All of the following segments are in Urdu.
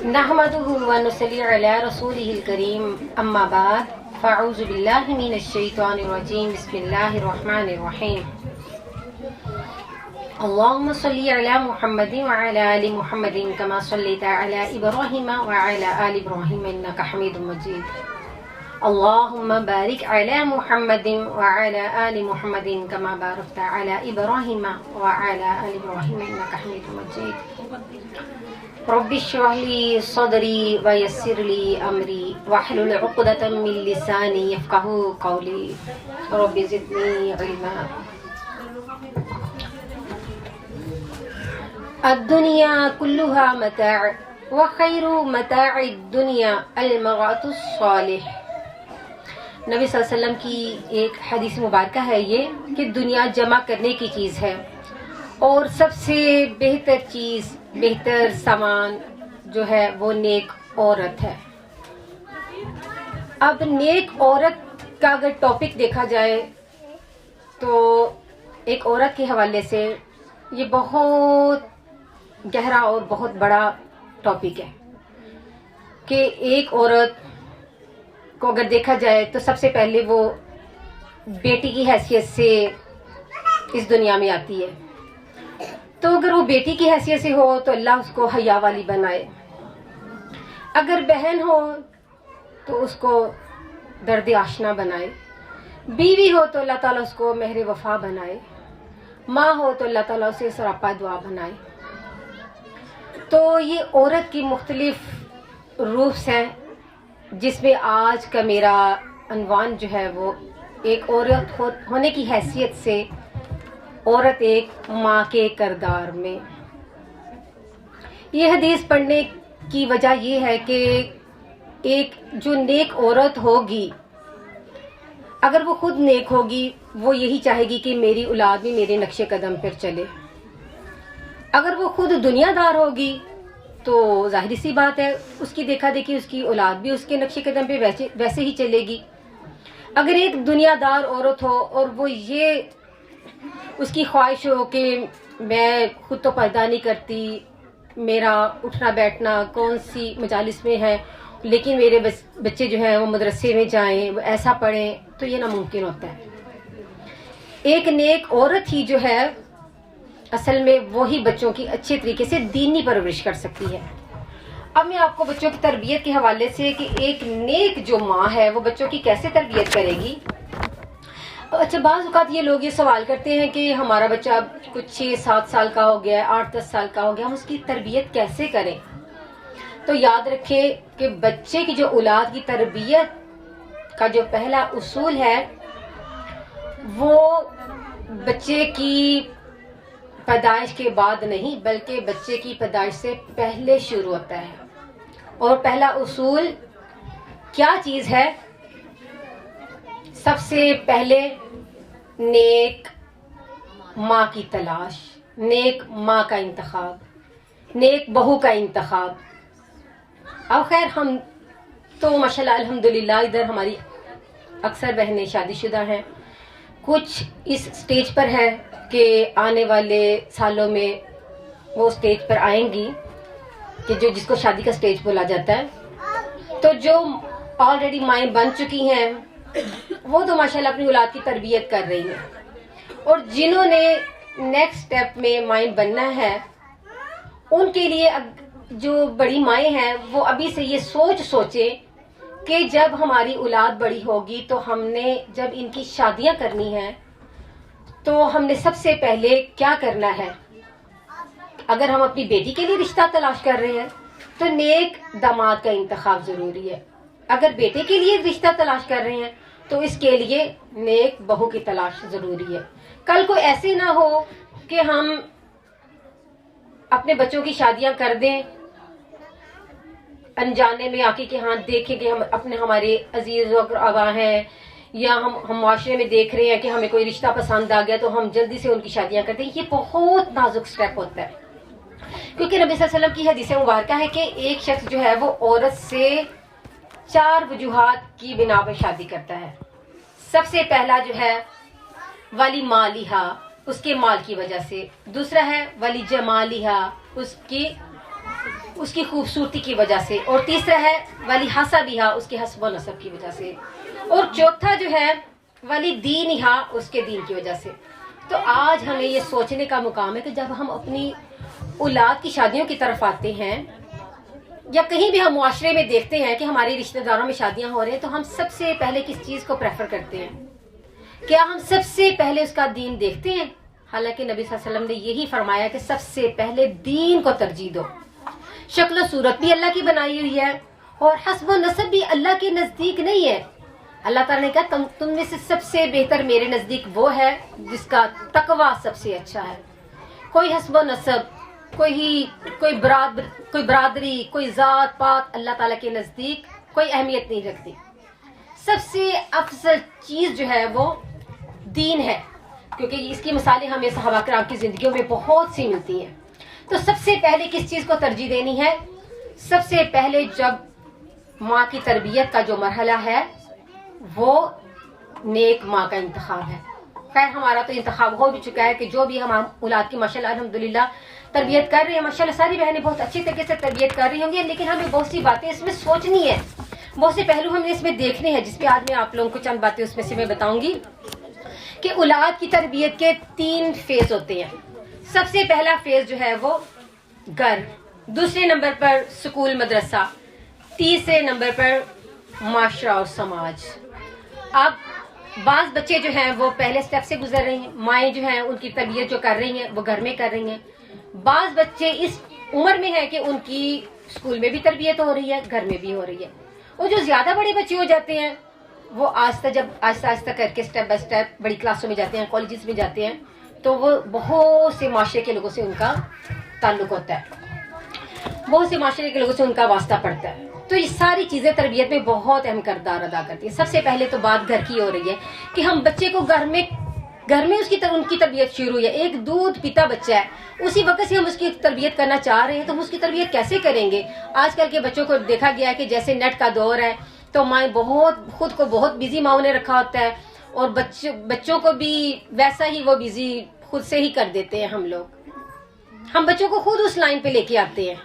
نحمده ونصلي على رسوله الكريم اما بعد فاعوذ بالله من الشيطان الرجيم بسم الله الرحمن الرحيم اللهم صل على محمد وعلى ال محمد كما صليت على ابراهيم وعلى ال ابراهيم انك حميد مجيد اللهم بارك على محمد وعلى ال محمد كما باركت على ابراهيم وعلى ال ابراهيم انك حميد مجيد رب اشرح لي صدري ويسر لي امري واحلل عقدة من لساني يفقهوا قولي رب زدني علما. الدنيا كلها متاع وخير متاع الدنيا المرأة الصالح. نبی صلی اللہ علیہ وسلم کی ایک حدیث مبارکہ ہے یہ کہ دنیا جمع کرنے کی چیز ہے اور سب سے بہتر چیز، بہتر سامان جو ہے وہ نیک عورت ہے. اب نیک عورت کا اگر ٹاپک دیکھا جائے تو ایک عورت کے حوالے سے یہ بہت گہرا اور بہت بڑا ٹاپک ہے کہ ایک عورت کو اگر دیکھا جائے تو سب سے پہلے وہ بیٹی کی حیثیت سے اس دنیا میں آتی ہے. تو اگر وہ بیٹی کی حیثیت سے ہو تو اللہ اس کو حیا والی بنائے، اگر بہن ہو تو اس کو درد آشنا بنائے، بیوی ہو تو اللہ تعالیٰ اس کو مہر وفا بنائے، ماں ہو تو اللہ تعالیٰ اسے سراپا دعا بنائے. تو یہ عورت کی مختلف روپس ہیں جس میں آج کا میرا عنوان جو ہے وہ ایک عورت ہونے کی حیثیت سے عورت ایک ماں کے کردار میں. یہ حدیث پڑھنے کی وجہ یہ ہے کہ ایک جو نیک عورت ہوگی، اگر وہ خود نیک ہوگی وہ یہی چاہے گی کہ میری اولاد بھی میرے نقش قدم پر چلے. اگر وہ خود دنیا دار ہوگی تو ظاہری سی بات ہے اس کی دیکھا دیکھی اس کی اولاد بھی اس کے نقش قدم پہ ویسے ہی چلے گی. اگر ایک دنیا دار عورت ہو اور وہ یہ اس کی خواہش ہو کہ میں خود تو پردہ نہیں کرتی، میرا اٹھنا بیٹھنا کون سی مجالس میں ہے، لیکن میرے بچے جو ہیں وہ مدرسے میں جائیں، وہ ایسا پڑھیں، تو یہ ناممکن ہوتا ہے. ایک نیک عورت ہی جو ہے اصل میں وہی بچوں کی اچھے طریقے سے دینی پرورش کر سکتی ہے. اب میں آپ کو بچوں کی تربیت کے حوالے سے کہ ایک نیک جو ماں ہے وہ بچوں کی کیسے تربیت کرے گی. اچھا، بعض اوقات یہ لوگ یہ سوال کرتے ہیں کہ ہمارا بچہ کچھ 6-7 سال کا ہو گیا ہے، 8-10 سال کا ہو گیا، ہم اس کی تربیت کیسے کریں. تو یاد رکھیں کہ بچے کی جو اولاد کی تربیت کا جو پہلا اصول ہے وہ بچے کی پیدائش کے بعد نہیں بلکہ بچے کی پیدائش سے پہلے شروع ہوتا ہے. اور پہلا اصول کیا چیز ہے؟ سب سے پہلے نیک ماں کی تلاش، نیک ماں کا انتخاب، نیک بہو کا انتخاب. اب خیر ہم تو ماشاءاللہ الحمدللہ ادھر ہماری اکثر بہنیں شادی شدہ ہیں، کچھ اس سٹیج پر ہیں کہ آنے والے سالوں میں وہ سٹیج پر آئیں گی کہ جس کو شادی کا سٹیج بولا جاتا ہے. تو جو آلریڈی مائیں بن چکی ہیں وہ تو ماشاءاللہ اپنی اولاد کی تربیت کر رہی ہیں، اور جنہوں نے نیکسٹ سٹیپ میں مائیں بننا ہے ان کے لیے جو بڑی مائیں ہیں وہ ابھی سے یہ سوچیں کہ جب ہماری اولاد بڑی ہوگی تو ہم نے جب ان کی شادیاں کرنی ہیں تو ہم نے سب سے پہلے کیا کرنا ہے. اگر ہم اپنی بیٹی کے لیے رشتہ تلاش کر رہے ہیں تو نیک داماد کا انتخاب ضروری ہے. اگر بیٹے کے لیے رشتہ تلاش کر رہے ہیں تو اس کے لیے نیک بہو کی تلاش ضروری ہے. کل کو ایسے نہ ہو کہ ہم اپنے بچوں کی شادیاں کر دیں انجانے میں آ کے کہ ہاں دیکھیں کہ ہم ہمارے عزیز و اقربا ہیں یا ہم معاشرے میں دیکھ رہے ہیں کہ ہمیں کوئی رشتہ پسند آ گیا تو ہم جلدی سے ان کی شادیاں کرتے ہیں. یہ بہت نازک سٹیپ ہوتا ہے کیونکہ نبی صلی اللہ علیہ وسلم کی حدیث مبارکہ ہے کہ ایک شخص جو ہے وہ عورت سے 4 وجوہات کی بنا پر شادی کرتا ہے. سب سے پہلا جو ہے ولی مالہا، اس کے مال کی وجہ سے. دوسرا ہے ولی جمالہا، اس کی اس کی خوبصورتی کی وجہ سے، اور تیسرا ہے ولی حسبھا، اس کے حسب و نسب کی وجہ سے، اور چوتھا جو ہے ولی دینھا، اس کے دین کی وجہ سے۔ تو آج ہمیں یہ سوچنے کا مقام ہے کہ جب ہم اپنی اولاد کی شادیوں کی طرف آتے ہیں یا کہیں بھی ہم معاشرے میں دیکھتے ہیں کہ ہمارے رشتہ داروں میں شادیاں ہو رہی ہیں، تو ہم سب سے پہلے کس چیز کو پریفر کرتے ہیں؟ کیا ہم سب سے پہلے اس کا دین دیکھتے ہیں؟ حالانکہ نبی صلی اللہ علیہ وسلم نے یہی فرمایا کہ سب سے پہلے دین کو ترجیح دو۔ شکل و صورت بھی اللہ کی بنائی ہوئی ہے اور حسب و نسب بھی اللہ کے نزدیک نہیں ہے۔ اللہ تعالیٰ نے کہا تم میں سے سب سے بہتر میرے نزدیک وہ ہے جس کا تقوی سب سے اچھا ہے۔ کوئی حسب و نسب، کوئی برادری، کوئی ذات پات اللہ تعالیٰ کے نزدیک کوئی اہمیت نہیں رکھتی۔ سب سے افضل چیز جو ہے وہ دین ہے، کیونکہ اس کی مثالیں ہمیں صحابہ کرام کی زندگیوں میں بہت سی ملتی ہیں۔ تو سب سے پہلے کس چیز کو ترجیح دینی ہے؟ سب سے پہلے جب ماں کی تربیت کا جو مرحلہ ہے وہ نیک ماں کا انتخاب ہے۔ خیر ہمارا تو انتخاب ہو بھی چکا ہے کہ جو بھی ہم اولاد کی ماشاءاللہ الحمدللہ تربیت کر رہے ہیں، ماشاءاللہ ساری بہنیں بہت اچھی طریقے سے تربیت کر رہی ہوں گی، لیکن ہمیں بہت سی باتیں اس میں سوچنی ہے، بہت سے پہلو ہم نے اس میں دیکھنے ہیں، جس پہ آج میں آپ لوگوں کو چند باتیں اس میں سے میں بتاؤں گی کہ اولاد کی تربیت کے 3 فیز ہوتے ہیں۔ سب سے پہلا فیز جو ہے وہ گھر، دوسرے نمبر پر سکول مدرسہ، تیسرے نمبر پر معاشرہ اور سماج۔ اب بعض بچے جو ہیں وہ پہلے سٹیپ سے گزر رہے ہیں، مائیں جو ہیں ان کی تربیت جو کر رہی ہیں وہ گھر میں کر رہی ہیں۔ بعض بچے اس عمر میں ہیں کہ ان کی اسکول میں بھی تربیت ہو رہی ہے، گھر میں بھی ہو رہی ہے، اور جو زیادہ بڑے بچے ہو جاتے ہیں وہ جب آہستہ آہستہ کر کے سٹیپ بائی سٹیپ بڑی کلاسوں میں جاتے ہیں، کالجز میں جاتے ہیں، تو وہ بہت سے معاشرے کے لوگوں سے ان کا تعلق ہوتا ہے، بہت سے معاشرے کے لوگوں سے ان کا واسطہ پڑتا ہے۔ تو یہ ساری چیزیں تربیت میں بہت اہم کردار ادا کرتی ہیں۔ سب سے پہلے تو بات گھر کی ہو رہی ہے کہ ہم بچے کو گھر میں ان کی تربیت شروع ہے۔ ایک دودھ پیتا بچہ ہے، اسی وقت سے ہم اس کی تربیت کرنا چاہ رہے ہیں تو ہم اس کی تربیت کیسے کریں گے؟ آج کل کے بچوں کو دیکھا گیا ہے کہ جیسے نیٹ کا دور ہے تو مائیں خود کو بہت بزی ماؤں نے رکھا ہوتا ہے، اور بچوں کو بھی ویسا ہی وہ بزی خود سے ہی کر دیتے ہیں۔ ہم بچوں کو خود اس لائن پہ لے کے آتے ہیں۔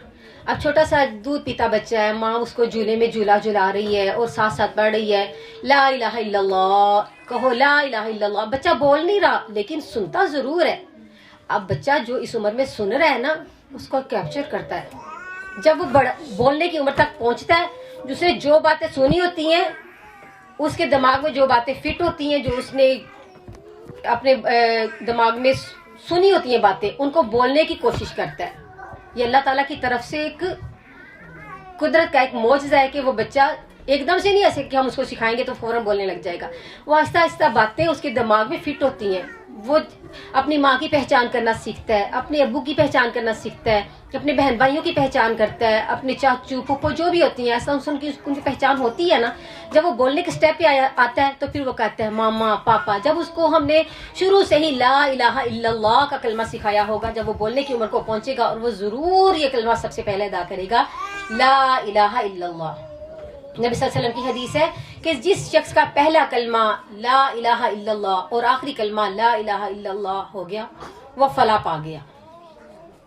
اب چھوٹا سا دودھ پیتا بچہ ہے، ماں اس کو جھولے میں جھولا جھلا رہی ہے اور ساتھ ساتھ پڑھ رہی ہے لا الہ الا اللہ، کہو لا الہ الا اللہ۔ بچہ بول نہیں رہا لیکن سنتا ضرور ہے۔ اب بچہ جو اس عمر میں سن رہا ہے نا، اس کو کیپچر کرتا ہے۔ جب وہ بولنے کی عمر تک پہنچتا ہے، جس نے جو باتیں سنی ہوتی ہیں، اس کے دماغ میں جو باتیں فٹ ہوتی ہیں، جو اس نے اپنے دماغ میں سنی ہوتی ہیں باتیں، ان کو بولنے کی کوشش کرتا ہے۔ یہ اللہ تعالیٰ کی طرف سے ایک قدرت کا ایک معجزہ ہے کہ وہ بچہ ایک دم سے نہیں ایسے کہ ہم اس کو سکھائیں گے تو فوراً بولنے لگ جائے گا۔ وہ آہستہ آہستہ باتیں اس کے دماغ میں فٹ ہوتی ہیں۔ وہ اپنی ماں کی پہچان کرنا سیکھتا ہے، اپنے ابو کی پہچان کرنا سیکھتا ہے، اپنے بہن بھائیوں کی پہچان کرتا ہے، اپنے چاچو پھوپھو جو بھی ہوتی ہیں، ایسا ان کی پہچان ہوتی ہے نا۔ جب وہ بولنے کے سٹیپ پہ آتا ہے تو پھر وہ کہتا ہے ماما پاپا۔ جب اس کو ہم نے شروع سے ہی لا الہ الا اللہ کا کلمہ سکھایا ہوگا، جب وہ بولنے کی عمر کو پہنچے گا اور وہ ضرور یہ کلمہ سب سے پہلے ادا کرے گا، لا الہ الا اللہ۔ نبی صلی اللہ علیہ وسلم کی حدیث ہے کہ جس شخص کا پہلا کلمہ لا الہ الا اللہ اور آخری کلمہ لا الہ الا اللہ ہو گیا، وہ فلاح پا گیا۔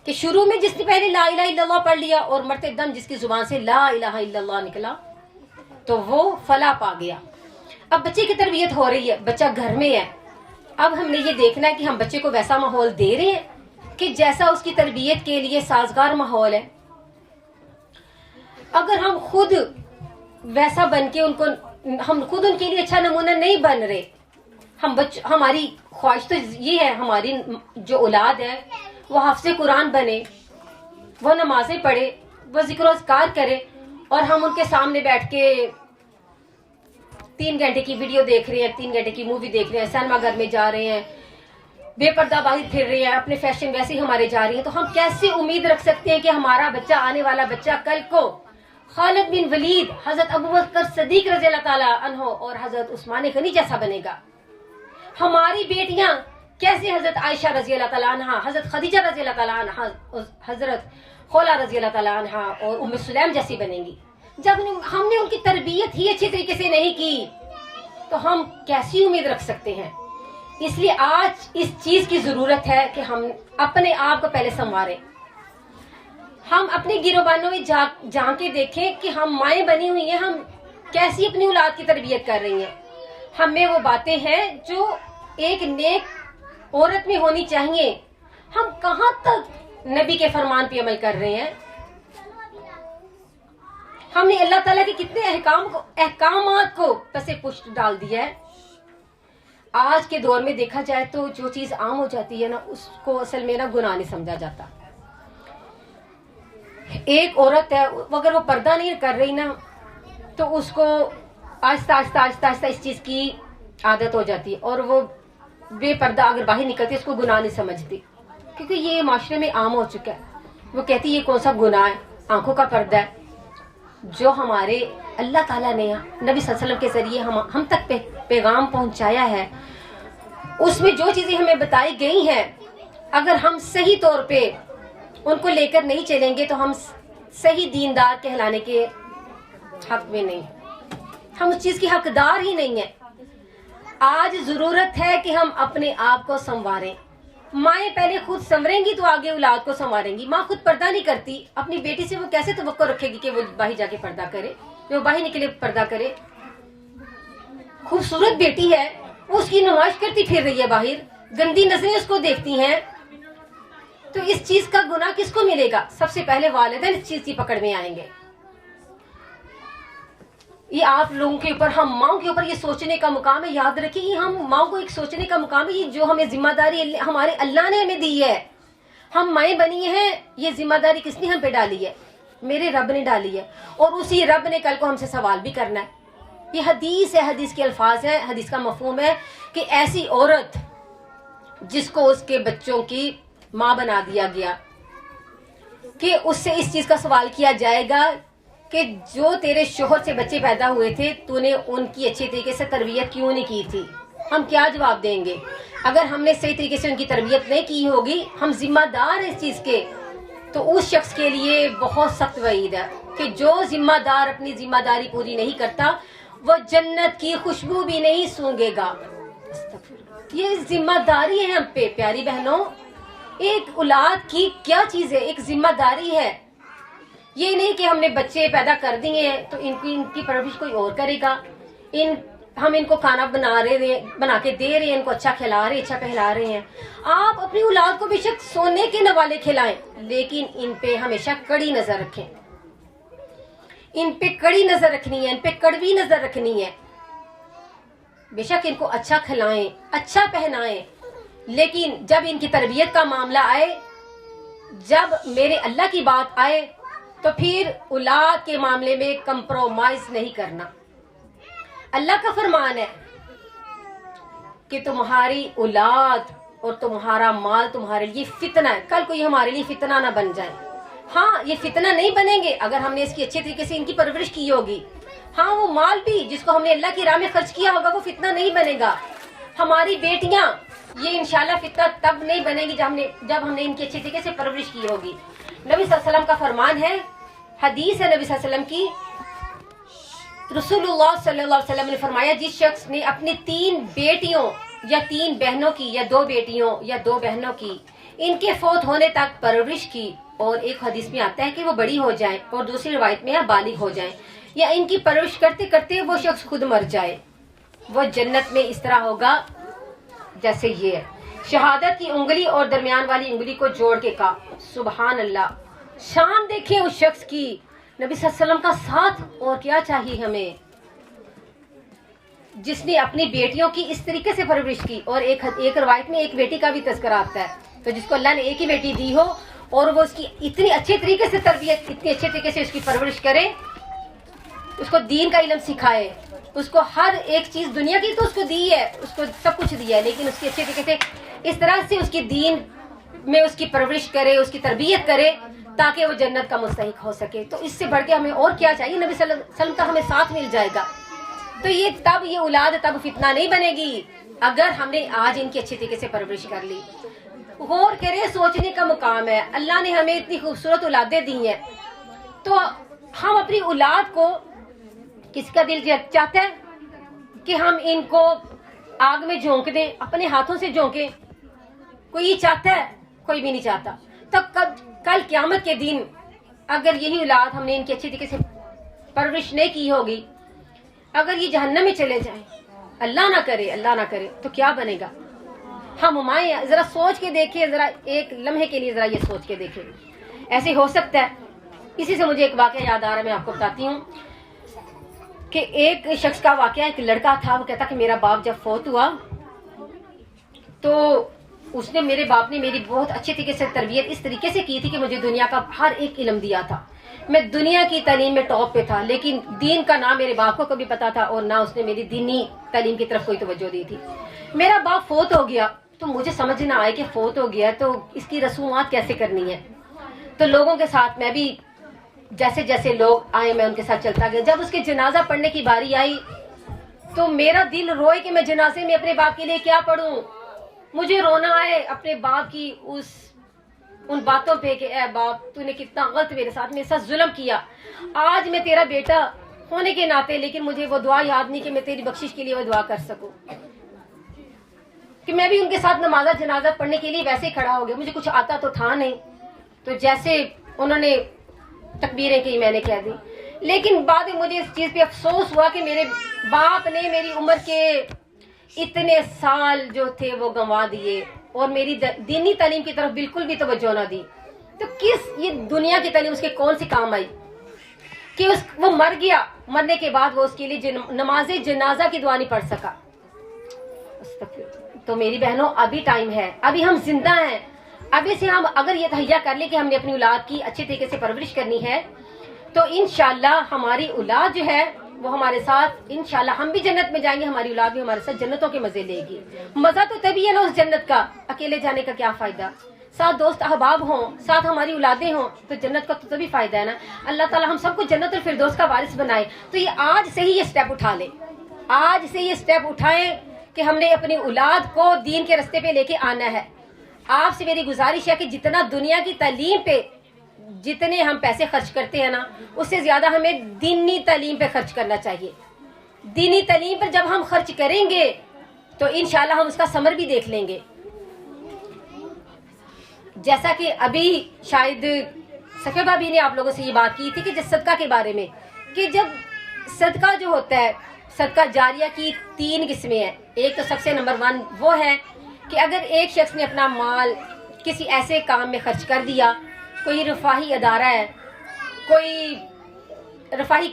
کہ شروع میں جس نے پہلے لا الہ الا اللہ پڑھ لیا اور مرتے دم جس کی زبان سے لا الہ الا اللہ نکلا تو وہ فلاح پا گیا۔ اب بچے کی تربیت ہو رہی ہے، بچہ گھر میں ہے۔ اب ہم نے یہ دیکھنا ہے کہ ہم بچے کو ویسا ماحول دے رہے ہیں کہ جیسا اس کی تربیت کے لیے سازگار ماحول ہے۔ اگر ہم خود ویسا بن کے ہم خود ان کے لیے اچھا نمونہ نہیں بن رہے، ہماری خواہش تو یہ ہے ہماری جو اولاد ہے وہ حافظ قرآن بنے، وہ نمازیں پڑھے، وہ ذکر و اذکار کرے، اور ہم ان کے سامنے بیٹھ کے 3 گھنٹے کی ویڈیو دیکھ رہے ہیں، 3 گھنٹے کی مووی دیکھ رہے ہیں، سینما گھر میں جا رہے ہیں، بے پردہ باہر پھر رہے ہیں، اپنے فیشن ویسے ہی ہمارے جا رہی ہیں، تو ہم کیسے امید رکھ سکتے ہیں کہ ہمارا بچہ، آنے والا بچہ کل کو خالد بن ولید، حضرت ابوبکر صدیق رضی اللہ تعالیٰ عنہ اور حضرت عثمان غنی جیسا بنے گا؟ ہماری بیٹیاں کیسے حضرت عائشہ رضی اللہ تعالیٰ عنہ، حضرت خدیجہ رضی اللہ تعالیٰ عنہ، حضرت خولا رضی اللہ تعالیٰ عنہ اور ام سلیم جیسی بنیں گی؟ جب ہم نے ان کی تربیت ہی اچھی طریقے سے نہیں کی تو ہم کیسی امید رکھ سکتے ہیں؟ اس لیے آج اس چیز کی ضرورت ہے کہ ہم اپنے آپ کو پہلے سنواریں۔ ہم اپنے گروبانوں میں جا کے دیکھیں کہ ہم مائیں بنی ہوئی ہیں، ہم کیسی اپنی اولاد کی تربیت کر رہی ہیں. ہمیں وہ باتیں ہیں جو ایک نیک عورت میں ہونی چاہیے. ہم کہاں تک نبی کے فرمان پہ عمل کر رہے ہیں؟ ہم نے اللہ تعالیٰ کے کتنے احکامات کو پس پشت ڈال دیا ہے. آج کے دور میں دیکھا جائے تو جو چیز عام ہو جاتی ہے نا، اس کو اصل میں نا گناہ نہیں سمجھا جاتا. ایک عورت ہے، اگر وہ پردہ نہیں کر رہی نا تو اس کو آہستہ آہستہ آہستہ آہستہ اس چیز کی عادت ہو جاتی ہے، اور وہ بے پردہ اگر باہر نکلتی ہے اس کو گناہ نہیں سمجھتی، کیونکہ یہ معاشرے میں عام ہو چکا ہے. وہ کہتی ہے یہ کون سا گناہ ہے، آنکھوں کا پردہ ہے. جو ہمارے اللہ تعالیٰ نے نبی صلی اللہ علیہ وسلم کے ذریعے ہم تک پیغام پہنچایا ہے، اس میں جو چیزیں ہمیں بتائی گئی ہیں، اگر ہم صحیح طور پہ ان کو لے کر نہیں چلیں گے تو ہم صحیح دیندار کہلانے کے حق میں نہیں، ہم اس چیز کی حقدار ہی نہیں ہیں. آج ضرورت ہے کہ ہم اپنے آپ کو سنواریں. مائیں پہلے خود سنوریں گی تو آگے اولاد کو سنواریں گی. ماں خود پردہ نہیں کرتی، اپنی بیٹی سے وہ کیسے توقع رکھے گی کہ وہ باہر جا کے پردہ کرے، وہ باہر نکلے پردہ کرے. خوبصورت بیٹی ہے، وہ اس کی نمائش کرتی پھر رہی ہے باہر، گندی نظریں اس کو دیکھتی ہیں، تو اس چیز کا گناہ کس کو ملے گا؟ سب سے پہلے والدین اس چیز کی پکڑ میں آئیں گے. یہ آپ لوگوں کے اوپر، ہم ماؤں کے اوپر یہ سوچنے کا مقام ہے. یاد رکھیں، یہ ہم ماؤں کو ایک سوچنے کا مقام ہے. یہ جو ہمیں ذمہ داری ہمارے اللہ نے ہمیں دی ہے، ہم مائیں بنی ہیں، یہ ذمہ داری کس نے ہم پہ ڈالی ہے؟ میرے رب نے ڈالی ہے، اور اسی رب نے کل کو ہم سے سوال بھی کرنا ہے. یہ حدیث ہے، حدیث کے الفاظ ہیں، حدیث کا مفہوم ہے کہ ایسی عورت جس کو اس کے بچوں کی ماں بنا دیا گیا، کہ اس سے اس چیز کا سوال کیا جائے گا کہ جو تیرے شوہر سے بچے پیدا ہوئے تھے تو نے ان کی اچھی طریقے سے تربیت کیوں نہیں کی تھی؟ ہم کیا جواب دیں گے؟ اگر ہم نے صحیح طریقے سے ان کی تربیت نہیں کی ہوگی، ہم ذمہ دار ہیں اس چیز کے، تو اس شخص کے لیے بہت سخت وعید ہے کہ جو ذمہ دار اپنی ذمہ داری پوری نہیں کرتا وہ جنت کی خوشبو بھی نہیں سونگے گا. یہ ذمہ داری ہے ہم پہ. پیاری بہنوں، ایک اولاد کی کیا چیز ہے؟ ایک ذمہ داری ہے. یہ نہیں کہ ہم نے بچے پیدا کر دیے ہیں تو ان کی پرورش کوئی اور کرے گا. ہم ان کو کھانا بنا کے دے رہے ہیں، ان کو اچھا کھلا رہے ہیں، اچھا پہلا رہے ہیں. آپ اپنی اولاد کو بے شک سونے کے نوالے کھلائیں، لیکن ان پہ ہمیشہ کڑی نظر رکھیں. ان پہ کڑی نظر رکھنی ہے، ان پہ کڑوی نظر رکھنی ہے. بے شک ان کو اچھا کھلائیں، اچھا پہنائیں، لیکن جب ان کی تربیت کا معاملہ آئے، جب میرے اللہ کی بات آئے، تو پھر اولاد کے معاملے میں کمپرومائز نہیں کرنا. اللہ کا فرمان ہے کہ تمہاری اولاد اور تمہارا مال تمہارے لیے فتنہ ہے. کل کو یہ ہمارے لیے فتنہ نہ بن جائے. ہاں، یہ فتنہ نہیں بنیں گے اگر ہم نے اس کی اچھے طریقے سے ان کی پرورش کی ہوگی. ہاں، وہ مال بھی جس کو ہم نے اللہ کی راہ میں خرچ کیا ہوگا وہ فتنہ نہیں بنے گا. ہماری بیٹیاں یہ انشاءاللہ فتنہ تب نہیں بنے گی جب ہم نے ان کی اچھے طریقے سے پرورش کی ہوگی. نبی صلی اللہ علیہ وسلم کا فرمان ہے، حدیث ہے نبی صلی اللہ علیہ وسلم کی، رسول اللہ صلی اللہ علیہ وسلم نے فرمایا جس شخص نے اپنی 3 بیٹیوں یا 3 بہنوں کی یا 2 بیٹیوں یا 2 بہنوں کی ان کے فوت ہونے تک پرورش کی، اور ایک حدیث میں آتا ہے کہ وہ بڑی ہو جائیں، اور دوسری روایت میں بالغ ہو جائیں، یا ان کی پرورش کرتے کرتے وہ شخص خود مر جائے، وہ جنت میں اس طرح ہوگا جیسے یہ ہے. شہادت کی انگلی اور درمیان والی انگلی کو جوڑ کے کہا سبحان اللہ. شان دیکھیں اس شخص کی، نبی صلی اللہ علیہ وسلم کا ساتھ. اور کیا چاہیے ہمیں؟ جس نے اپنی بیٹیوں کی اس طریقے سے پرورش کی. اور ایک روایت میں ایک بیٹی کا بھی تذکرہ آتا ہے، تو جس کو اللہ نے ایک ہی بیٹی دی ہو اور وہ اس کی اتنی اچھے طریقے سے تربیت، اتنی اچھے طریقے سے اس کی پرورش کرے، اس کو دین کا علم سکھائے، اس کو ہر ایک چیز دنیا کی تو اس کو دی ہے، اس کو سب کچھ دیا ہے، لیکن اس کی اچھے طریقے سے اس طرح سے اس کی دین میں اس کی پرورش کرے، اس کی تربیت کرے تاکہ وہ جنت کا مستحق ہو سکے. تو اس سے بڑھ کے ہمیں اور کیا چاہیے؟ نبی صلی اللہ علیہ وسلم کا ہمیں ساتھ مل جائے گا. تو یہ اولاد تب فتنہ نہیں بنے گی اگر ہم نے آج ان کی اچھی طریقے سے پرورش کر لی. غور کرے، سوچنے کا مقام ہے. اللہ نے ہمیں اتنی خوبصورت اولادیں دی ہیں، تو ہم اپنی اولاد کو، کس کا دل چاہتا ہے کہ ہم ان کو آگ میں جھونک دیں، اپنے ہاتھوں سے جھونکیں؟ کوئی یہ چاہتا ہے؟ کوئی بھی نہیں چاہتا. تو کل قیامت کے دن اگر یہی اولاد ہم نے ان کی اچھی طریقے سے پرورش نہیں کی ہوگی، اگر یہ جہنم میں چلے جائیں، اللہ نہ کرے اللہ نہ کرے، تو کیا بنے گا؟ ہم ہمائیں ذرا سوچ کے دیکھیں، ذرا ایک لمحے کے لیے ذرا یہ سوچ کے دیکھیں، ایسے ہو سکتا ہے؟ اسی سے مجھے ایک واقعہ یاد آ رہا ہے، میں آپ کو بتاتی ہوں کہ ایک شخص کا واقعہ، ایک لڑکا تھا، وہ کہتا کہ میرا باپ جب فوت ہوا تو اس نے، میرے باپ نے میری بہت اچھی طریقے سے تربیت اس طریقے سے کی تھی کہ مجھے دنیا کا ہر ایک علم دیا تھا، میں دنیا کی تعلیم میں ٹاپ پہ تھا، لیکن دین کا نہ میرے باپ کو کبھی پتا تھا اور نہ اس نے میری دینی تعلیم کی طرف کوئی توجہ دی تھی۔ میرا باپ فوت ہو گیا تو مجھے سمجھ نہ آئے کہ فوت ہو گیا تو اس کی رسومات کیسے کرنی ہے، تو لوگوں کے ساتھ میں بھی جیسے جیسے لوگ آئے میں ان کے ساتھ چلتا گیا۔ جب اس کے جنازہ پڑھنے کی باری آئی تو میرا دل روئے کہ میں جنازے میں اپنے باپ کے لیے کیا پڑھوں، مجھے رونا آئے اپنے باپ کی ان باتوں پہ کہ اے باپ تو نے کتنا غلط میرے ساتھ ظلم کیا، آج میں تیرا بیٹا ہونے کے ناطے لیکن مجھے وہ دعا یاد نہیں کہ میں تیری بخشش کے لیے وہ دعا کر سکوں، کہ میں بھی ان کے ساتھ نماز جنازہ پڑھنے کے لیے ویسے ہی کھڑا ہو گیا، مجھے کچھ آتا تو تھا نہیں، تو جیسے انہوں نے تکبیریں کی میں نے کہہ دی، لیکن بعد میں مجھے اس چیز پہ افسوس ہوا کہ میرے باپ نے میری عمر کے اتنے سال جو تھے وہ گنوا دیے اور میری دینی تعلیم کی طرف بالکل بھی توجہ نہ دی، تو یہ دنیا کی تعلیم اس کے کون سی کام آئی کہ وہ مر گیا، مرنے کے بعد وہ اس کے لیے نماز جنازہ کی دعا نہیں پڑھ سکا۔ تو میری بہنوں ابھی ٹائم ہے، ابھی ہم زندہ ہیں، ابھی سے ہم اگر یہ تہیا کر لیں کہ ہم نے اپنی اولاد کی اچھے طریقے سے پرورش کرنی ہے تو انشاءاللہ ہماری اولاد جو ہے وہ ہمارے ساتھ، انشاءاللہ ہم بھی جنت میں جائیں گے، ہماری اولاد بھی ہمارے ساتھ جنتوں کے مزے لے گی۔ مزہ تو تبھی ہے نا اس جنت کا، اکیلے جانے کا کیا فائدہ، ساتھ دوست احباب ہوں، ساتھ ہماری اولادیں ہوں تو جنت کا تو تبھی فائدہ ہے نا۔ اللہ تعالیٰ ہم سب کو جنت الفردوس کا وارث بنائے، تو یہ آج سے ہی یہ سٹیپ اٹھا لیں، آج سے یہ سٹیپ اٹھائیں کہ ہم نے اپنی اولاد کو دین کے رستے پہ لے کے آنا ہے۔ آپ سے میری گزارش ہے کہ جتنا دنیا کی تعلیم پہ جتنے ہم پیسے خرچ کرتے ہیں نا، اس سے زیادہ ہمیں دینی تعلیم پہ خرچ کرنا چاہیے۔ دینی تعلیم پر جب ہم خرچ کریں گے تو انشاءاللہ ہم اس کا ثمر بھی دیکھ لیں گے۔ جیسا کہ ابھی شاید صفیہ بھابی نے آپ لوگوں سے یہ بات کی تھی کہ جس صدقہ کے بارے میں، کہ جب صدقہ جو ہوتا ہے، صدقہ جاریہ کی 3 قسمیں ہیں۔ ایک تو سب سے نمبر 1 وہ ہے کہ اگر ایک شخص نے اپنا مال کسی ایسے کام میں خرچ کر دیا، کوئی رفاہی ادارہ ہے، کوئی رفاہی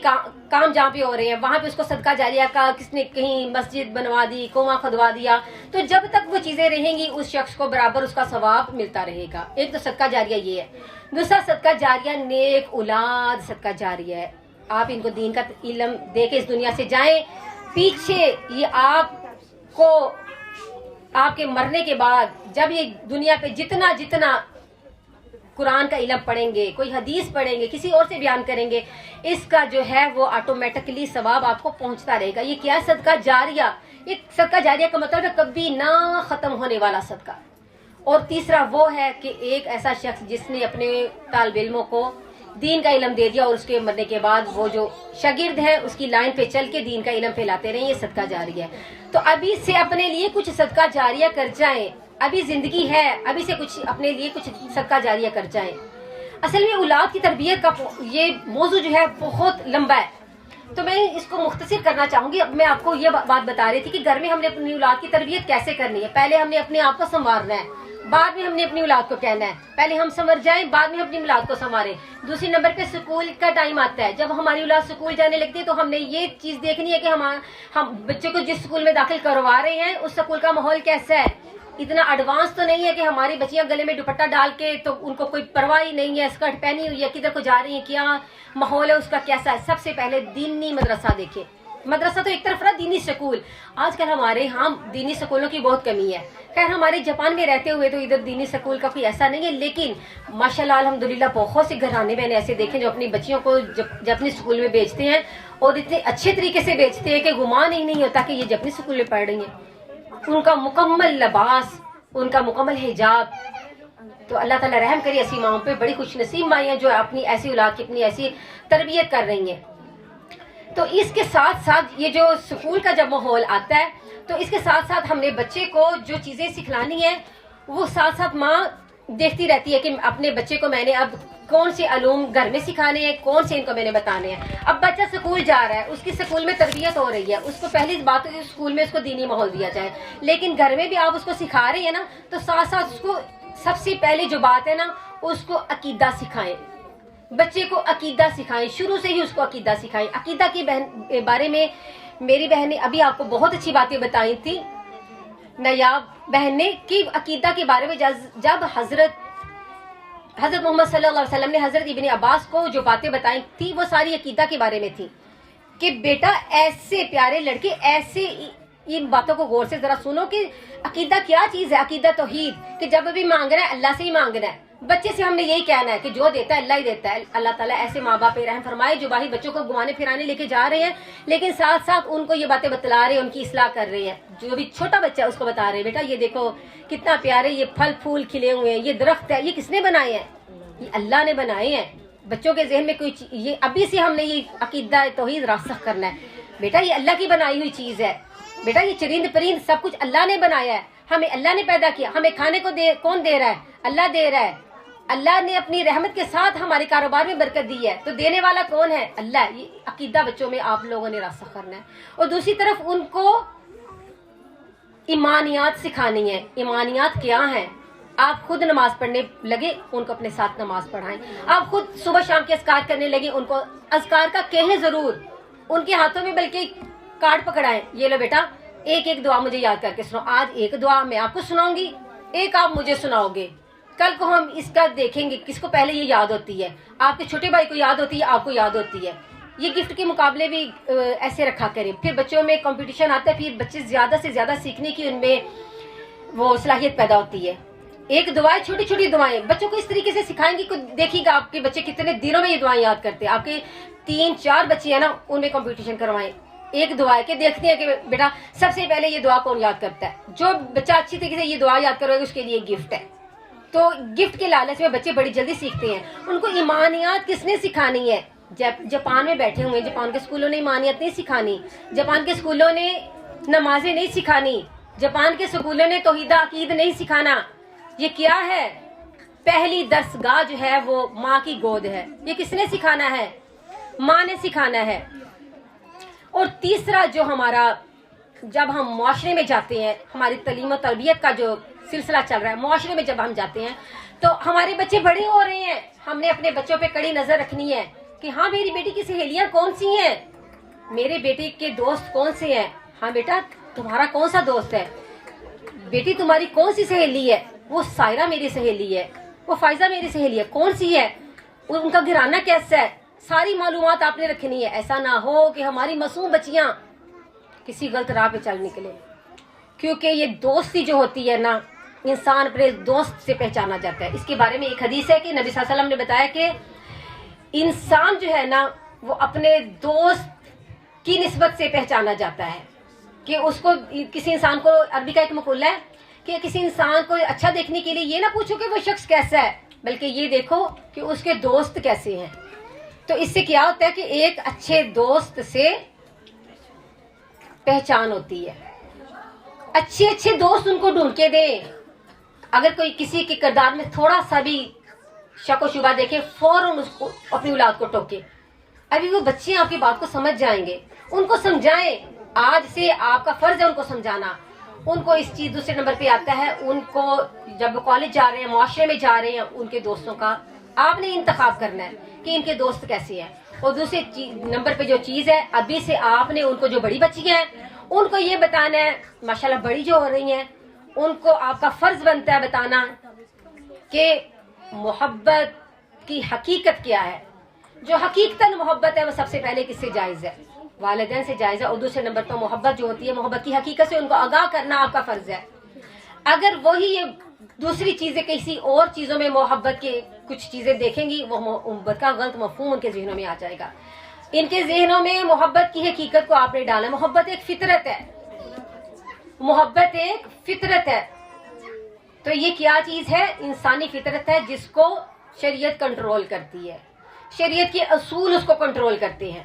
کام جہاں پہ ہو رہے ہیں وہاں پہ اس کو صدقہ جاریہ کا کس نے کہیں مسجد بنوا دی، کنواں کھدوا دیا، تو جب تک وہ چیزیں رہیں گی اس شخص کو برابر اس کا ثواب ملتا رہے گا۔ ایک تو صدقہ جاریہ یہ ہے۔ دوسرا صدقہ جاریہ نیک اولاد صدقہ جاریہ ہے۔ آپ ان کو دین کا علم دے کے اس دنیا سے جائیں، پیچھے یہ آپ کو آپ کے مرنے کے بعد جب یہ دنیا پہ جتنا قرآن کا علم پڑھیں گے، کوئی حدیث پڑھیں گے، کسی اور سے بیان کریں گے، اس کا جو ہے وہ آٹومیٹکلی ثواب آپ کو پہنچتا رہے گا۔ یہ کیا صدقہ جاریہ؟ یہ صدقہ جاریہ کا مطلب ہے کبھی نہ ختم ہونے والا صدقہ۔ اور تیسرا وہ ہے کہ ایک ایسا شخص جس نے اپنے طالب علموں کو دین کا علم دے دیا اور اس کے مرنے کے بعد وہ جو شاگرد ہے اس کی لائن پہ چل کے دین کا علم پھیلاتے رہیں، یہ صدقہ جاریہ ہے۔ تو ابھی سے اپنے لیے کچھ صدقہ جاریہ کر جائیں، ابھی زندگی ہے، ابھی سے کچھ اپنے لیے کچھ صدقہ جاریہ کر جائیں۔ اصل میں اولاد کی تربیت کا یہ موضوع جو ہے بہت لمبا ہے، تو میں اس کو مختصر کرنا چاہوں گی۔ اب میں آپ کو یہ بات بتا رہی تھی کہ گھر میں ہم نے اپنی اولاد کی تربیت کیسے کرنی ہے۔ پہلے ہم نے اپنے آپ کو سنوارنا ہے، بعد میں ہم نے اپنی اولاد کو کہنا ہے پہلے ہم سنور جائیں، بعد میں اپنی اولاد کو سنواریں۔ دوسری نمبر پہ سکول کا ٹائم آتا ہے، جب ہماری اولاد سکول جانے لگتی ہے تو ہم نے یہ چیز دیکھنی ہے کہ ہم بچے کو جس سکول میں داخل کروا رہے ہیں اس سکول کا ماحول کیسا ہے۔ اتنا ایڈوانس تو نہیں ہے کہ ہماری بچیاں گلے میں دوپٹہ ڈال کے تو ان کو کوئی پرواہ ہی نہیں ہے، اسکرٹ پہنی ہوئی ہے، کدھر کو جا رہی ہیں، کیا ماحول ہے اس کا کیسا ہے۔ سب سے پہلے دینی مدرسہ دیکھیں، مدرسہ تو ایک طرف رہا، دینی سکول۔ آج کل ہمارے ہاں دینی سکولوں کی بہت کمی ہے۔ خیر ہمارے جاپان میں رہتے ہوئے تو ادھر دینی سکول کا کوئی ایسا نہیں ہے، لیکن ماشاءاللہ الحمدللہ بہت سے گھرانے میں نے ایسے دیکھے جو اپنی بچیوں کو جاپنی سکول میں بھیجتے ہیں اور اتنے اچھے طریقے سے بھیجتے ہیں کہ گمان ہی نہیں ہوتا کہ یہ جاپنی سکول میں پڑھ رہی ہیں۔ ان کا مکمل لباس، ان کا مکمل حجاب، تو اللہ تعالیٰ رحم کرے ایسی ماؤں پہ، بڑی خوش نصیب مائیں ہیں جو اپنی ایسی اولاد کی اپنی ایسی تربیت کر رہی ہیں۔ تو اس کے ساتھ ساتھ یہ جو سکول کا جب ماحول آتا ہے تو اس کے ساتھ ساتھ ہم نے بچے کو جو چیزیں سکھلانی ہے وہ ساتھ ساتھ ماں دیکھتی رہتی ہے کہ اپنے بچے کو میں نے اب کون سے علوم گھر میں سکھانے ہیں، کون سے ان کو میں نے بتانے ہیں. اب بچہ سکول جا رہا ہے، اس کی سکول میں تربیت ہو رہی ہے، اس کو پہلی بات ہے کہ سکول میں اس کو دینی ماحول دیا جائے، لیکن گھر میں بھی آپ اس کو سکھا رہے ہیں نا، تو ساتھ ساتھ اس کو سب سے پہلے جو بات ہے نا، اس کو عقیدہ سکھائیں. بچے کو عقیدہ سکھائیں، شروع سے ہی اس کو عقیدہ سکھائیں. عقیدہ کے بارے میں میری بہن نے ابھی آپ کو بہت اچھی باتیں بتائی تھی، نایاب بہن نے، کہ عقیدہ کے بارے میں جب حضرت محمد صلی اللہ علیہ وسلم نے حضرت ابن عباس کو جو باتیں بتائی تھی، وہ ساری عقیدہ کے بارے میں تھی کہ بیٹا ایسے پیارے لڑکے، ایسے ان باتوں کو غور سے ذرا سنو کہ عقیدہ کیا چیز ہے. عقیدہ توحید، کہ جب بھی مانگنا ہے اللہ سے ہی مانگنا ہے. بچے سے ہم نے یہی کہنا ہے کہ جو دیتا ہے اللہ ہی دیتا ہے. اللہ تعالیٰ ایسے ماں باپ پہ رحم فرمائے جو باہر بچوں کو گھمانے پھرانے لے کے جا رہے ہیں، لیکن ساتھ ساتھ ان کو یہ باتیں بتلا رہے ہیں، ان کی اصلاح کر رہے ہیں. جو بھی چھوٹا بچہ ہے اس کو بتا رہے ہیں بیٹا یہ دیکھو کتنا پیارے یہ پھل پھول کھلے ہوئے ہیں، یہ درخت ہے، یہ کس نے بنائے ہیں؟ یہ اللہ نے بنائے ہیں. بچوں کے ذہن میں کوئی یہ ابھی سے ہم نے یہ عقیدہ توحید راسخ کرنا ہے. بیٹا یہ اللہ کی بنائی ہوئی چیز ہے، بیٹا یہ چرند پرند سب کچھ اللہ نے بنایا ہے، ہمیں اللہ نے پیدا کیا. ہمیں کھانے کو کون دے رہا ہے؟ اللہ دے رہا ہے. اللہ نے اپنی رحمت کے ساتھ ہمارے کاروبار میں برکت دی ہے، تو دینے والا کون ہے؟ اللہ. یہ عقیدہ بچوں میں آپ لوگوں نے راسخ کرنا ہے. اور دوسری طرف ان کو ایمانیات سکھانی ہے. ایمانیات کیا ہیں؟ آپ خود نماز پڑھنے لگے، ان کو اپنے ساتھ نماز پڑھائیں. آپ خود صبح شام کے اذکار کرنے لگے، ان کو اذکار کا کہیں ضرور، ان کے ہاتھوں میں بلکہ کارڈ پکڑائیں. یہ لو بیٹا ایک ایک دعا مجھے یاد کر کے سناؤ. آج ایک دعا میں آپ کو سناؤں گی، ایک آپ مجھے سناؤ گے. کل کو ہم اس کا دیکھیں گے کس کو پہلے یہ یاد ہوتی ہے. آپ کے چھوٹے بھائی کو یاد ہوتی ہے، آپ کو یاد ہوتی ہے. یہ گفٹ کے مقابلے بھی ایسے رکھا کریں. پھر بچوں میں کمپٹیشن آتا ہے، پھر بچے زیادہ سے زیادہ سیکھنے کی ان میں وہ صلاحیت پیدا ہوتی ہے. ایک دعائیں، چھوٹی چھوٹی دعائیں بچوں کو اس طریقے سے سکھائیں گی کہ دیکھیے گا آپ کے بچے کتنے دنوں میں یہ دعائیں یاد کرتے ہیں. آپ کے 3-4 بچے ہیں نا، ان میں کمپٹیشن کروائیں ایک دعا کے، دیکھتے ہیں کہ بیٹا سب سے پہلے یہ دعا کون یاد کرتا ہے. جو بچہ اچھی طریقے سے یہ دعا یاد کروائے گا اس کے لیے گفٹ ہے. تو گفٹ کے لالچ میں بچے بڑی جلدی سیکھتے ہیں. ان کو ایمانیات کس نے سکھانی ہے؟ جاپان میں بیٹھے ہوئے، جاپان کے اسکولوں نے ایمانیات نہیں سکھانی، جاپان کے اسکولوں نے نمازیں نہیں سکھانی، جاپان کے اسکولوں نے توحید عقید نہیں سکھانا. یہ کیا ہے؟ پہلی درسگاہ جو ہے وہ ماں کی گود ہے. یہ کس نے سکھانا ہے؟ ماں نے سکھانا ہے. اور تیسرا جو ہمارا، جب ہم معاشرے میں جاتے ہیں، ہماری تعلیم و تربیت کا جو سلسلہ چل رہا ہے، معاشرے میں جب ہم جاتے ہیں تو ہمارے بچے بڑے ہو رہے ہیں، ہم نے اپنے بچوں پہ کڑی نظر رکھنی ہے کہ ہاں میری بیٹی کی سہیلیاں کون سی ہیں، میرے بیٹے کے دوست کون سے ہیں. ہاں بیٹا تمہارا کون سا دوست ہے؟ بیٹی تمہاری کون سی سہیلی ہے؟ وہ سائرہ میری سہیلی ہے، وہ فائزہ میری سہیلی ہے. کون سی ہے؟ ان کا گھرانہ کیسا ہے؟ ساری معلومات آپ نے رکھنی ہے. ایسا نہ ہو کہ ہماری معصوم بچیاں کسی غلط راہ پہ چل نکلے. کیونکہ یہ دوستی جو ہوتی ہے نا، انسان اپنے دوست سے پہچانا جاتا ہے. اس کے بارے میں ایک حدیث ہے کہ نبی صلی اللہ علیہ وسلم نے بتایا کہ انسان جو ہے نا وہ اپنے دوست کی نسبت سے پہچانا جاتا ہے. کہ اس کو کسی انسان کو، عربی کا ایک مقولہ ہے کہ کسی انسان کو اچھا دیکھنے کے لیے یہ نہ پوچھو کہ وہ شخص کیسا ہے، بلکہ یہ دیکھو کہ اس کے دوست کیسے ہیں. تو اس سے کیا ہوتا ہے کہ ایک اچھے دوست سے پہچان ہوتی ہے. اچھے دوست ان کو ڈھونڈ کے دیں. اگر کوئی کسی کے کردار میں تھوڑا سا بھی شک و شبہ دیکھے، فوراً اس کو اپنی اولاد کو ٹوکے. ابھی وہ بچے آپ کی بات کو سمجھ جائیں گے، ان کو سمجھائیں. آج سے آپ کا فرض ہے ان کو سمجھانا. ان کو اس چیز دوسرے نمبر پہ آتا ہے، ان کو جب وہ کالج جا رہے ہیں، معاشرے میں جا رہے ہیں، ان کے دوستوں کا آپ نے انتخاب کرنا ہے کہ ان کے دوست کیسے ہیں. اور دوسرے نمبر پہ جو چیز ہے، ابھی سے آپ نے ان کو، جو بڑی بچیاں ہیں ان کو یہ بتانا ہے، ماشاءاللہ بڑی جو ہو رہی ہیں ان کو آپ کا فرض بنتا ہے بتانا کہ محبت کی حقیقت کیا ہے. جو حقیقتاً محبت ہے وہ سب سے پہلے کس سے جائز ہے؟ والدین سے جائز ہے. اور دوسرے نمبر پر محبت جو ہوتی ہے، محبت کی حقیقت سے ان کو آگاہ کرنا آپ کا فرض ہے. اگر وہی یہ دوسری چیزیں کسی اور چیزوں میں محبت کے کچھ چیزیں دیکھیں گی، وہ محبت کا غلط مفہوم ان کے ذہنوں میں آ جائے گا. ان کے ذہنوں میں محبت کی حقیقت کو آپ نے ڈالا. محبت ایک فطرت ہے، محبت ایک فطرت ہے. تو یہ کیا چیز ہے؟ انسانی فطرت ہے جس کو شریعت کنٹرول کرتی ہے. شریعت کے اصول اس کو کنٹرول کرتے ہیں.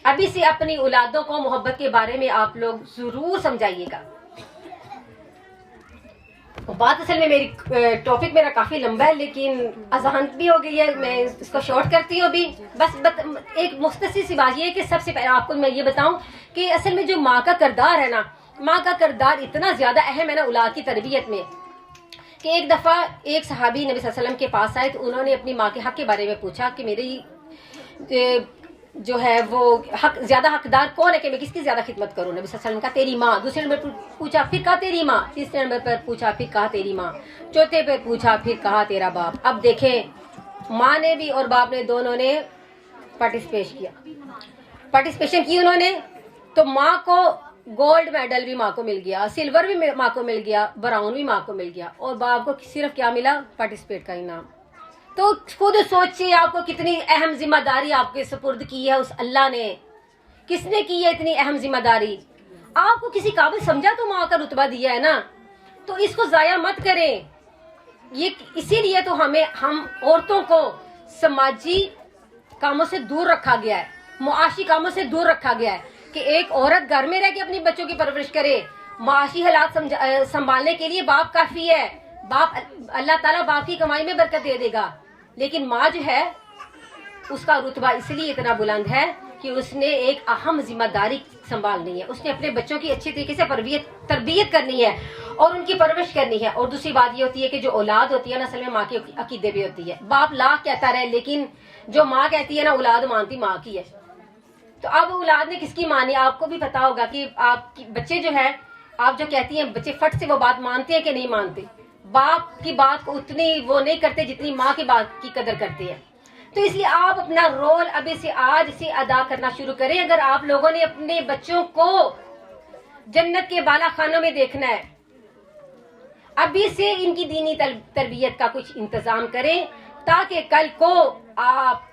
ابھی سے اپنی اولادوں کو محبت کے بارے میں آپ لوگ ضرور سمجھائیے گا. بات اصل میں میری ٹاپک میرا کافی لمبا ہے لیکن اذان بھی ہو گئی ہے، میں اس کو شارٹ کرتی ہوں ابھی. بس ایک مختصر سی بات یہ ہے کہ سب سے پہلے آپ کو میں یہ بتاؤں کہ اصل میں جو ماں کا کردار ہے نا، ماں کا کردار اتنا زیادہ اہم ہے نا اولاد کی تربیت میں، کہ ایک دفعہ ایک صحابی نبی صلی اللہ علیہ وسلم کے پاس آئے تو انہوں نے اپنی ماں کے حق کے بارے میں پوچھا کہ میری جو ہے وہ حق زیادہ حقدار کون ہے کہ میں کس کی زیادہ خدمت کروں. نبی صلی اللہ علیہ وسلم کا تیری ماں. دوسرے نمبر پر پوچھا پھر کہا تیری ماں. تیسرے نمبر پر پوچھا پھر کہا تیری ماں. چوتھے پر پوچھا پھر کہا تیرا باپ. اب دیکھیں ماں نے بھی اور باپ نے دونوں نے پارٹیسپیشن کی انہوں نے. تو ماں کو گولڈ میڈل بھی ماں کو مل گیا، سلور بھی ماں کو مل گیا، براؤن بھی ماں کو مل گیا، اور باپ کو صرف کیا ملا؟ پارٹیسپیٹ کا انعام. تو خود سوچیے آپ کو کتنی اہم ذمہ داری آپ کے سپرد کی ہے اس اللہ نے. کس نے کی ہے اتنی اہم ذمہ داری؟ آپ کو کسی قابل سمجھا تو ماں کا رتبہ دیا ہے نا، تو اس کو ضائع مت کریں. یہ اسی لیے تو ہم عورتوں کو سماجی کاموں سے دور رکھا گیا ہے، معاشی کاموں سے دور رکھا گیا ہے کہ ایک عورت گھر میں رہ کے اپنی بچوں کی پرورش کرے. معاشی حالات سنبھالنے کے لیے باپ کافی ہے. باپ اللہ تعالیٰ باپ کی کمائی میں برکت دے دے گا، لیکن ماں جو ہے اس کا رتبہ اس لیے اتنا بلند ہے کہ اس نے ایک اہم ذمہ داری سنبھالنی ہے. اس نے اپنے بچوں کی اچھی طریقے سے تربیت کرنی ہے اور ان کی پرورش کرنی ہے. اور دوسری بات یہ ہوتی ہے کہ جو اولاد ہوتی ہے نا اصل میں ماں کی عقیدے بھی ہوتی ہے. باپ لاکھ کہتا رہے لیکن جو ماں کہتی ہے نا اولاد مانتی ماں کی ہے. تو اب اولاد نے کس کی مانی؟ آپ کو بھی پتا ہوگا کہ آپ کی بچے جو ہے، آپ جو کہتی ہیں بچے فٹ سے وہ بات مانتے ہیں کہ نہیں مانتے. باپ کی بات کو اتنی وہ نہیں کرتے جتنی ماں کی بات کی قدر کرتے ہیں. تو اس لیے آپ اپنا رول ابھی سے آج سے ادا کرنا شروع کریں. اگر آپ لوگوں نے اپنے بچوں کو جنت کے بالا خانوں میں دیکھنا ہے، ابھی سے ان کی دینی تربیت کا کچھ انتظام کریں تاکہ کل کو آپ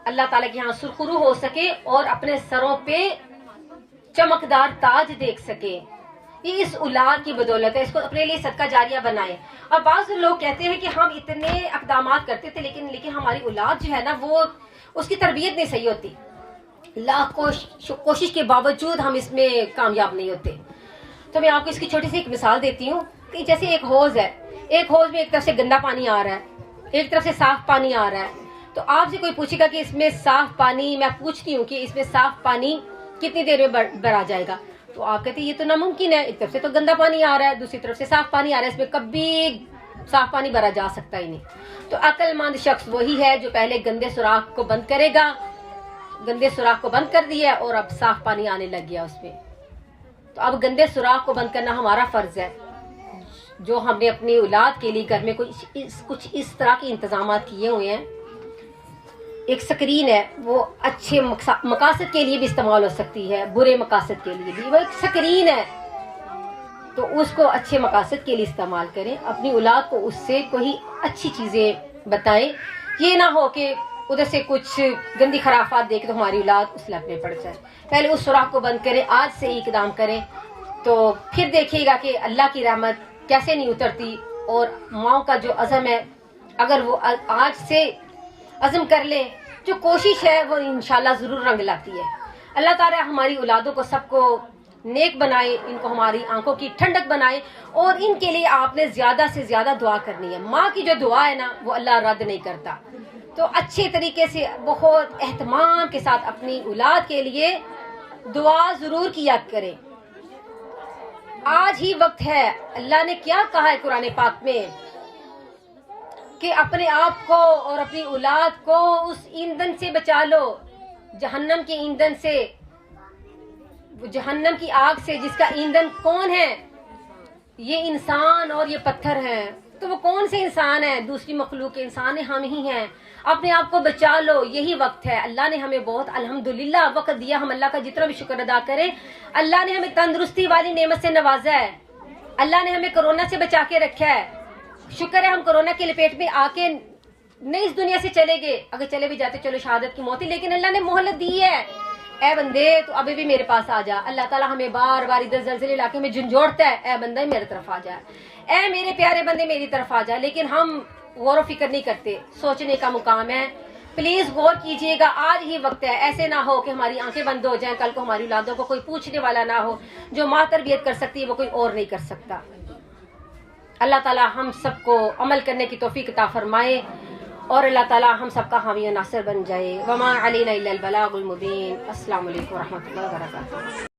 اللہ تعالیٰ کے ہاں سرخرو ہو سکے اور اپنے سروں پہ چمکدار تاج دیکھ سکے. یہ اس اولاد کی بدولت ہے. اس کو اپنے لیے صدقہ جاریہ بنائیں. اور بعض لوگ کہتے ہیں کہ ہم اتنے اقدامات کرتے تھے لیکن ہماری اولاد جو ہے نا وہ اس کی تربیت نہیں صحیح ہوتی. لاکھ کوشش کے باوجود ہم اس میں کامیاب نہیں ہوتے. تو میں آپ کو اس کی چھوٹی سی ایک مثال دیتی ہوں کہ جیسے ایک حوض ہے، ایک حوض میں ایک طرف سے گندا پانی آ رہا ہے، ایک طرف سے صاف پانی آ رہا ہے. تو آپ سے کوئی پوچھے گا کہ اس میں صاف پانی، میں پوچھتی ہوں کہ اس میں صاف پانی کتنی دیر میں بھرا جائے گا؟ تو آپ کہتے ہیں یہ تو ناممکن ہے، ایک طرف سے تو گندا پانی آ رہا ہے، دوسری طرف سے صاف پانی آ رہا ہے، اس میں کبھی صاف پانی بھرا جا سکتا ہی نہیں. تو عقل مند شخص وہی ہے جو پہلے گندے سوراخ کو بند کرے گا. گندے سوراخ کو بند کر دیا اور اب صاف پانی آنے لگ گیا اس میں. تو اب گندے سوراخ کو بند کرنا ہمارا فرض ہے، جو ہم نے اپنی اولاد کے لیے گھر میں کچھ اس طرح کے انتظامات کیے ہوئے ہیں. ایک سکرین ہے، وہ اچھے مقاصد کے لیے بھی استعمال ہو سکتی ہے، برے مقاصد کے لیے بھی. وہ ایک سکرین ہے تو اس کو اچھے مقاصد کے لیے استعمال کریں. اپنی اولاد کو اس سے کوئی اچھی چیزیں بتائیں. یہ نہ ہو کہ ادھر سے کچھ گندی خرافات دیکھ تو ہماری اولاد اس لت میں پڑ جائے. پہلے اس سوراخ کو بند کریں، آج سے ہی اقدام کریں تو پھر دیکھیے گا کہ اللہ کی رحمت کیسے نہیں اترتی. اور ماؤں کا جو عزم ہے اگر وہ آج سے عزم کر لیں، جو کوشش ہے وہ انشاءاللہ ضرور رنگ لاتی ہے. اللہ تعالیٰ ہماری اولادوں کو سب کو نیک بنائے، ان کو ہماری آنکھوں کی ٹھنڈک بنائے. اور ان کے لیے آپ نے زیادہ سے زیادہ دعا کرنی ہے. ماں کی جو دعا ہے نا وہ اللہ رد نہیں کرتا. تو اچھے طریقے سے بہت اہتمام کے ساتھ اپنی اولاد کے لیے دعا ضرور کیا کریں. آج ہی وقت ہے. اللہ نے کیا کہا ہے قرآن پاک میں کہ اپنے آپ کو اور اپنی اولاد کو اس ایندھن سے بچا لو، جہنم کے ایندھن سے، جہنم کی آگ سے، جس کا ایندھن کون ہے؟ یہ انسان اور یہ پتھر ہیں. تو وہ کون سے انسان ہیں؟ دوسری مخلوق کے انسان ہم ہی ہیں. اپنے آپ کو بچا لو، یہی وقت ہے. اللہ نے ہمیں بہت الحمدللہ وقت دیا. ہم اللہ کا جتنا بھی شکر ادا کریں. اللہ نے ہمیں تندرستی والی نعمت سے نوازا ہے. اللہ نے ہمیں کورونا سے بچا کے رکھا ہے. شکر ہے ہم کورونا کے لپیٹ میں آ کے نہیں اس دنیا سے چلے گئے. اگر چلے بھی جاتے چلو شہادت کی موت ہی، لیکن اللہ نے مہلت دی ہے. اے بندے تو ابھی بھی میرے پاس آ جا. اللہ تعالیٰ ہمیں بار بار ادھر زلزلے علاقے میں جھنجھوڑتا ہے، اے بندہ میرے طرف آ جا، اے میرے پیارے بندے میری طرف آ جا. لیکن ہم غور و فکر نہیں کرتے. سوچنے کا مقام ہے. پلیز غور کیجئے گا، آج ہی وقت ہے. ایسے نہ ہو کہ ہماری آنکھیں بند ہو جائیں، کل کو ہماری اولادوں کو کوئی پوچھنے والا نہ ہو. جو ماں تربیت کر سکتی ہے وہ کوئی اور نہیں کر سکتا. اللہ تعالی ہم سب کو عمل کرنے کی توفیق عطا فرمائے اور اللہ تعالی ہم سب کا حامی و ناصر بن جائے. وما علینا الا البلاغ المبین. السلام علیکم ورحمۃ اللہ وبرکاتہ.